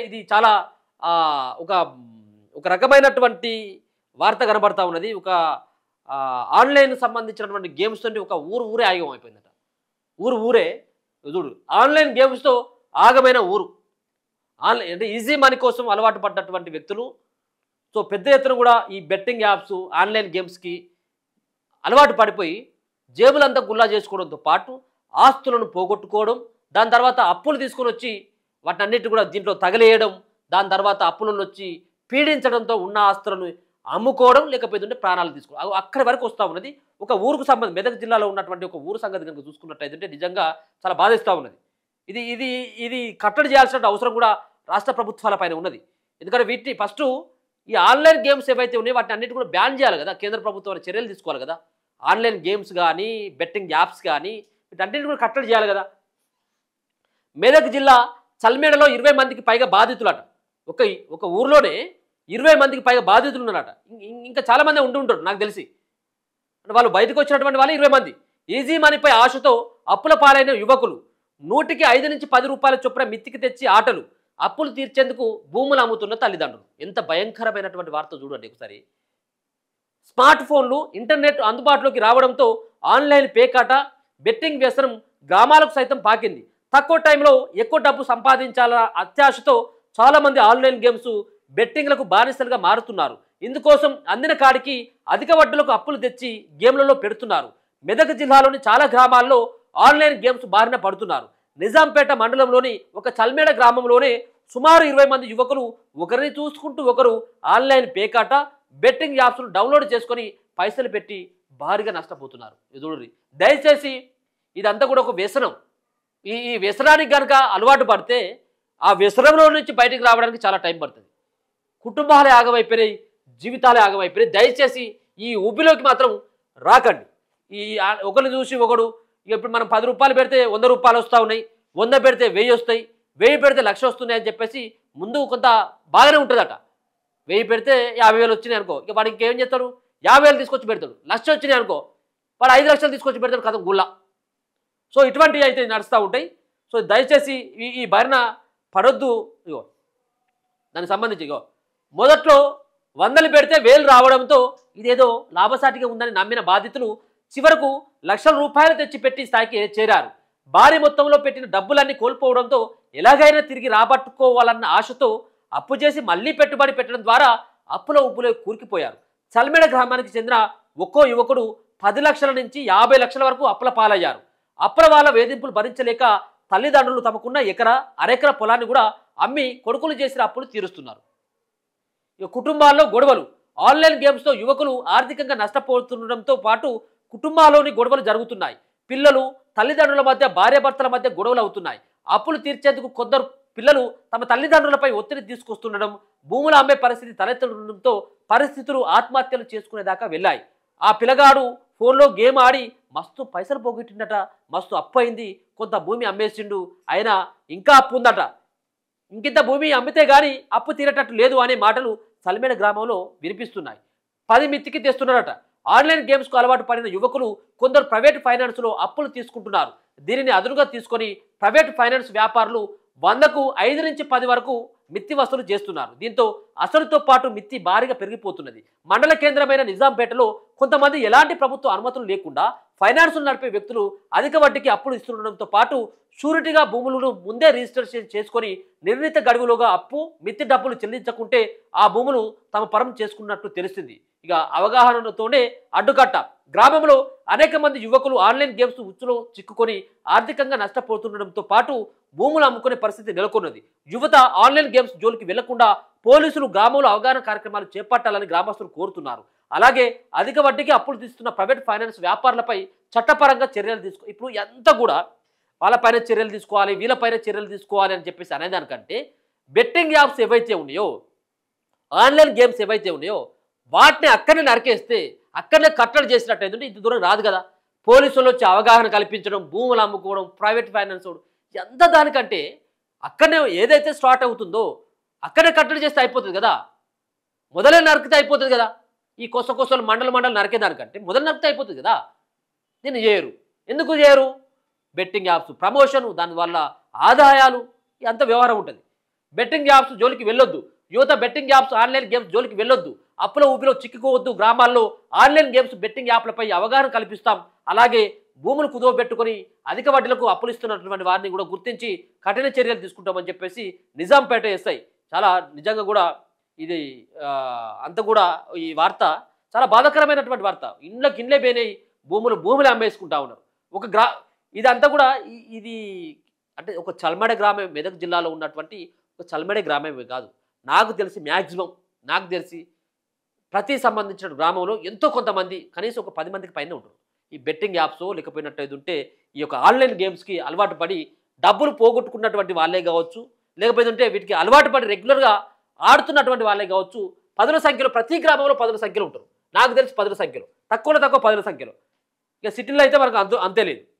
ఇది చాలా ఒక ఒక రకమైనటువంటి వార్త కనబడతా ఉన్నది. ఒక ఆన్‌లైన్ సంబంధించినటువంటి గేమ్స్ తోటి ఒక ఊరే ఆగం అయిపోయిందట. ఊరే చూడు ఆన్‌లైన్ గేమ్స్‌తో ఆగమైన ఊరు. ఆన్‌లైన్ అంటే ఈజీ మనీ కోసం అలవాటు పడ్డటువంటి వ్యక్తులు సో పెద్ద ఎత్తున కూడా ఈ బెట్టింగ్ యాప్స్, ఆన్‌లైన్ గేమ్స్‌కి అలవాటు పడిపోయి జేబులంతా గుల్లా చేసుకోవడంతో పాటు ఆస్తులను పోగొట్టుకోవడం, దాని తర్వాత అప్పులు తీసుకొనొచ్చి వాటన్నిటిని కూడా దీంట్లో తగిలేయడం, దాని తర్వాత అప్పులనొచ్చి పీడించడంతో ఉన్న ఆస్తులను అమ్ముకోవడం, లేకపోతే ప్రాణాలు తీసుకోవడం అక్కడి వరకు వస్తూ ఉన్నది. ఒక ఊరుకు సంబంధించి మెదక్ జిల్లాలో ఉన్నటువంటి ఒక ఊరు సంగతి కనుక చూసుకున్నట్టయితే నిజంగా చాలా బాధిస్తూ ఉన్నది. ఇది ఇది ఇది కట్టడి చేయాల్సిన అవసరం కూడా రాష్ట్ర ప్రభుత్వాల పైన ఉన్నది. ఎందుకంటే వీటిని ఫస్టు ఈ ఆన్‌లైన్ గేమ్స్ ఏవైతే ఉన్నాయో వాటిని అన్నిటి కూడా బ్యాన్ చేయాలి కదా. కేంద్ర ప్రభుత్వం చర్యలు తీసుకోవాలి కదా. ఆన్‌లైన్ గేమ్స్ కానీ, బెట్టింగ్ యాప్స్ కానీ వీటన్నిటిని కూడా కట్టడి చేయాలి కదా. మెదక్ జిల్లా చల్మేడలో 20 మందికి పైగా బాధితులట. ఒక ఊర్లోనే 20 మందికి పైగా బాధితులు ఉన్నారట. ఇంకా చాలామంది ఉంటారు నాకు తెలిసి. అంటే వాళ్ళు బయటకు వచ్చినటువంటి వాళ్ళు 20 మంది. ఈజీ మనీపై ఆశతో అప్పుల పాలైన యువకులు 100కి 5 నుంచి 10 రూపాయల చొప్పున మిత్తికి తెచ్చి ఆటలు, అప్పులు తీర్చేందుకు భూములు అమ్ముతున్న తల్లిదండ్రులు. ఎంత భయంకరమైనటువంటి వార్త చూడండి ఒకసారి. స్మార్ట్ ఫోన్లు, ఇంటర్నెట్ అందుబాటులోకి రావడంతో ఆన్‌లైన్ పేకాట, బెట్టింగ్ వ్యసనం గ్రామాలకు సైతం పాకింది. తక్కువ టైంలో ఎక్కువ డబ్బు సంపాదించాలన్న అత్యాశతో చాలామంది ఆన్‌లైన్ గేమ్స్, బెట్టింగ్లకు బానిసలుగా మారుతున్నారు. ఇందుకోసం అందిన కాడికి అధిక వడ్డీలకు అప్పులు తెచ్చి గేమ్లలో పెడుతున్నారు. మెదక్ జిల్లాలోని చాలా గ్రామాల్లో ఆన్‌లైన్ గేమ్స్ బారిన పడుతున్నారు. నిజాంపేట మండలంలోని ఒక చల్మేడ గ్రామంలోనే సుమారు 20 మంది యువకులు ఒకరిని చూసుకుంటూ ఒకరు ఆన్‌లైన్ పేకాట, బెట్టింగ్ యాప్స్ను డౌన్లోడ్ చేసుకొని పైసలు పెట్టి భారీగా నష్టపోతున్నారు. చూడండి, దయచేసి ఇదంతా కూడా ఒక వ్యసనం. ఈ వ్యసనానికి కనుక అలవాటు పడితే ఆ వ్యసనంలో నుంచి బయటికి రావడానికి చాలా టైం పడుతుంది. కుటుంబాలే ఆగమైపోయినాయి, జీవితాలే ఆగమైపోయినాయి. దయచేసి ఈ ఊబిలోకి మాత్రం రాకండి. ఒకరిని చూసి ఒకడు ఇప్పుడు మనం 10 రూపాయలు పెడితే 100 రూపాయలు వస్తూ ఉన్నాయి, 100 పెడితే 1000 వస్తాయి, 1000 పెడితే 1,00,000 వస్తున్నాయి అని చెప్పేసి ముందు కొంత బాగానే ఉంటుందట. 1000 పెడితే 50,000 వచ్చినాయి అనుకో, ఇక వాడికి ఇంకేం చేస్తాడు, 50,000 తీసుకొచ్చి పెడతాడు. 1,00,000 వచ్చినాయి అనుకో, వాడు 5 లక్షలు తీసుకొచ్చి పెడతాడు కదా గుళ్ళ. సో ఇటువంటివి అయితే నడుస్తూ ఉంటాయి. సో దయచేసి ఈ బారిన పడొద్దు. ఇగో దానికి సంబంధించి మొదట్లో 100లు పెడితే 1000 రావడంతో ఇదేదో లాభసాటిగా ఉందని నమ్మిన బాధితులు చివరకు లక్షల రూపాయలు తెచ్చిపెట్టి స్థాయికి చేరారు. భారీ మొత్తంలో పెట్టిన డబ్బులన్నీ కోల్పోవడంతో ఎలాగైనా తిరిగి రాబట్టుకోవాలన్న ఆశతో అప్పు చేసి మళ్ళీ పెట్టుబడి పెట్టడం ద్వారా అప్పుల ఉప్పులో కూరుకుపోయారు. చల్మేడ గ్రామానికి చెందిన ఒక్కో యువకుడు 10 లక్షల నుంచి 50 లక్షల వరకు అప్పుల పాలయ్యారు. అప్పుల వాళ్ళ వేధింపులు భరించలేక తల్లిదండ్రులు తమకున్న అరెకర పొలాన్ని కూడా అమ్మి కొడుకులు చేసిన అప్పులు తీరుస్తున్నారు. ఇక కుటుంబాల్లో గొడవలు, ఆన్‌లైన్ గేమ్స్తో యువకులు ఆర్థికంగా నష్టపోతుండడంతో పాటు కుటుంబాల్లోని గొడవలు జరుగుతున్నాయి. పిల్లలు, తల్లిదండ్రుల మధ్య, భార్యాభర్తల మధ్య గొడవలు అవుతున్నాయి. అప్పులు తీర్చేందుకు కొందరు పిల్లలు తమ తల్లిదండ్రులపై ఒత్తిడి తీసుకొస్తుండడం, భూములు అమ్మే పరిస్థితి తలెత్తడంతో పరిస్థితులు ఆత్మహత్యలు చేసుకునేదాకా వెళ్ళాయి. ఆ పిల్లగాడు ఫోన్లో గేమ్ ఆడి మస్తు పైసలు పోగొట్టిందట, మస్తు అప్పు అయింది, కొంత భూమి అమ్మేసిండు, అయినా ఇంకా అప్పు ఉందట, ఇంకింత భూమి అమ్మితే గానీ అప్పు తీరేటట్టు లేదు అనే మాటలు చల్మేడ గ్రామంలో వినిపిస్తున్నాయి. 10 మిత్తికి తెస్తున్నారట. ఆన్‌లైన్ గేమ్స్కు అలవాటు పడిన యువకులు కొందరు ప్రైవేట్ ఫైనాన్స్లో అప్పులు తీసుకుంటున్నారు. దీనిని అదునుగా తీసుకొని ప్రైవేట్ ఫైనాన్స్ వ్యాపారులు 100కు 5 నుంచి 10 వరకు మిత్తి వసూలు చేస్తున్నారు. దీంతో అసలుతో పాటు మిత్తి భారీగా పెరిగిపోతున్నది. మండల కేంద్రమైన నిజాంపేటలో కొంతమంది ఎలాంటి ప్రభుత్వ అనుమతులు లేకుండా ఫైనాన్సులు నడిపే వ్యక్తులు అధిక వడ్డీకి అప్పులు ఇస్తుండడంతో పాటు షూరిటీగా భూములను ముందే రిజిస్ట్రేషన్ చేసుకొని నిర్ణీత గడువులోగా అప్పు, మిత్తి డబ్బులు చెల్లించకుంటే ఆ భూములు తమ పరం చేసుకున్నట్టు తెలిసింది. ఇక అవగాహనతోనే అడ్డుకట్ట. గ్రామంలో అనేక మంది యువకులు ఆన్‌లైన్ గేమ్స్ ఉచ్చులో చిక్కుకొని ఆర్థికంగా నష్టపోతుండడంతో పాటు భూములు అమ్ముకునే పరిస్థితి నెలకొన్నది. యువత ఆన్‌లైన్ గేమ్స్ జోలికి వెళ్లకుండా పోలీసులు గ్రామంలో అవగాహన కార్యక్రమాలు చేపట్టాలని గ్రామస్తులు కోరుతున్నారు. అలాగే అధిక వడ్డీకి అప్పులు తీస్తున్న ప్రైవేట్ ఫైనాన్స్ వ్యాపారులపై చట్టపరంగా చర్యలు ఇప్పుడు ఎంత కూడా వాళ్ళపైన చర్యలు తీసుకోవాలి, వీళ్ళపైన చర్యలు తీసుకోవాలి అని చెప్పేసి అనేదానికంటే బెట్టింగ్ యాప్స్ ఏవైతే ఉన్నాయో, ఆన్‌లైన్ గేమ్స్ ఏవైతే ఉన్నాయో వాటిని అక్కడనే నరికేస్తే, అక్కడనే కట్టడి చేసినట్టయితే ఇంత దూరం రాదు కదా. పోలీసులు వచ్చి అవగాహన కల్పించడం, భూములు అమ్ముకోవడం, ప్రైవేట్ ఫైనాన్స్ ఎంత దానికంటే అక్కడనే ఏదైతే స్టార్ట్ అవుతుందో అక్కడనే కట్టడి చేస్తే అయిపోతుంది కదా. మొదలే నరికితే అయిపోతుంది కదా. ఈ కొసలు మండలు నరికేదానికంటే మొదలు నరికితే అయిపోతుంది కదా. దీన్ని చేయరు. ఎందుకు చేయరు? బెట్టింగ్ యాప్స్ ప్రమోషను, దానివల్ల ఆదాయాలు, అంత వ్యవహారం ఉంటుంది. బెట్టింగ్ యాప్స్ జోలికి వెళ్ళొద్దు. యువత బెట్టింగ్ యాప్స్, ఆన్లైన్ గేమ్స్ జోలికి వెళ్ళొద్దు. అప్పుల ఊపిలో చిక్కుకోవద్దు. గ్రామాల్లో ఆన్లైన్ గేమ్స్, బెట్టింగ్ యాప్లపై అవగాహన కల్పిస్తాం. అలాగే భూములు కుదువబెట్టుకొని అధిక వడ్డీలకు అప్పులు ఇస్తున్నటువంటి వారిని కూడా గుర్తించి కఠిన చర్యలు తీసుకుంటామని చెప్పేసి నిజాంపేట ఎస్ఐ చాలా నిజంగా కూడా ఇది అంత కూడా ఈ వార్త చాలా బాధాకరమైనటువంటి వార్త. ఇండ్లే పోయినాయి, భూములు అమ్మేసుకుంటా ఉన్నారు. ఇదంతా కూడా ఇది అంటే ఒక చల్మడ గ్రామం, మెదక్ జిల్లాలో ఉన్నటువంటి ఒక చల్మడ గ్రామమే కాదు. నాకు తెలిసి ప్రతి సంబంధించిన గ్రామంలో ఎంతో కొంతమంది కనీసం ఒక 10 మందికి పైన ఉంటారు. ఈ బెట్టింగ్ యాప్స్ లేకపోయినట్టు ఉంటే ఈ యొక్క ఆన్లైన్ గేమ్స్కి అలవాటు పడి డబ్బులు పోగొట్టుకున్నటువంటి వాళ్ళే కావచ్చు, లేకపోతే వీటికి అలవాటు పడి రెగ్యులర్గా ఆడుతున్నటువంటి వాళ్ళే కావచ్చు. 10ల సంఖ్యలో ప్రతి గ్రామంలో 10ల సంఖ్యలో ఉంటారు. నాకు తెలిసి 10ల సంఖ్యలో, తక్కువ 10ల సంఖ్యలో. ఇక సిటీలో అయితే మనకు అంతే లేదు.